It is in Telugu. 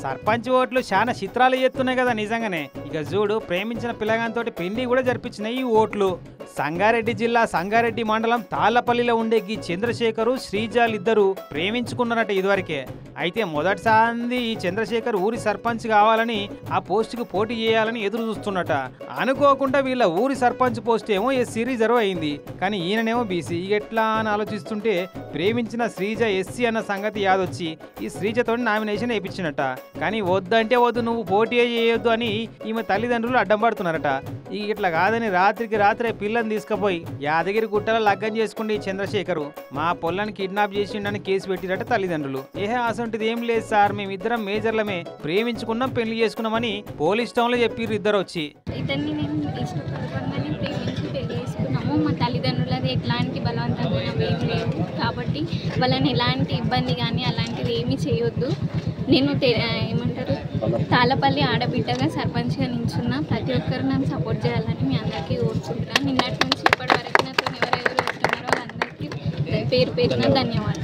సర్పంచ్ ఓట్లు చాలా చిత్రాలు ఎత్తున్నాయి కదా నిజంగానే. ఇక చూడు, ప్రేమించిన పిల్లగాంతో పెళ్లి కూడా జరిపించినాయి ఈ ఓట్లు. సంగారెడ్డి జిల్లా సంగారెడ్డి మండలం తాళ్లపల్లిలో ఉండే ఈ చంద్రశేఖరు శ్రీజాలిద్దరూ ప్రేమించుకున్నారట ఇదివరకే. అయితే మొదటిసారి ఈ చంద్రశేఖర్ ఊరి సర్పంచ్ కావాలని ఆ పోస్టుకు పోటీ చేయాలని ఎదురు చూస్తున్నట. అనుకోకుండా వీళ్ళ ఊరి సర్పంచ్ పోస్ట్ ఏమో ఎస్సీ రిజర్వ్ అయింది, కానీ ఈయననేమో బీసీ. ఎట్లా అని ఆలోచిస్తుంటే ప్రేమించిన శ్రీజ ఎస్సీ అన్న సంగతి యాదొచ్చి ఈ శ్రీజతో నామినేషన్ వేయించినట. కానీ వద్దంటే వద్దు, నువ్వు పోటీ చేయొద్దు అని ఈమె తల్లిదండ్రులు అడ్డం పడుతున్నారట. ఇట్లా కాదని రాత్రికి రాత్రే పిల్లని తీసుకుపోయి యాదగిరి గుట్టలో లగ్గం చేసుకుంటే ఈ చంద్రశేఖరు మా పొల్లని కిడ్నాప్ చేసిండని కేసు పెట్టిరట తల్లిదండ్రులు. అసంటిది ఏం లేదు సార్, మేమిద్దరం మేజర్లమే, ప్రేమించుకున్నాం, పెళ్లి చేసుకున్నామని పోలీస్ టౌన్ లో చెప్పిర్రు ఇద్దరు వచ్చి. మా తల్లిదండ్రులది ఎట్లాంటి బలవంతమైన ఏం లేవు కాబట్టి వాళ్ళని ఎలాంటి ఇబ్బంది కానీ అలాంటిది ఏమీ చేయొద్దు. నేను ఏమంటారు తాళ్ళపల్లి ఆడబిడ్డగా సర్పంచ్గా నిల్చున్నా, ప్రతి ఒక్కరు నన్ను సపోర్ట్ చేయాలని మీ అందరికీ కోరుకుంటున్నాను. నిన్నటి నుంచి ఇప్పటి వరకు నాతో ఎవరెవరు వస్తున్నారో వాళ్ళందరికీ పేరు పేరున ధన్యవాదాలు.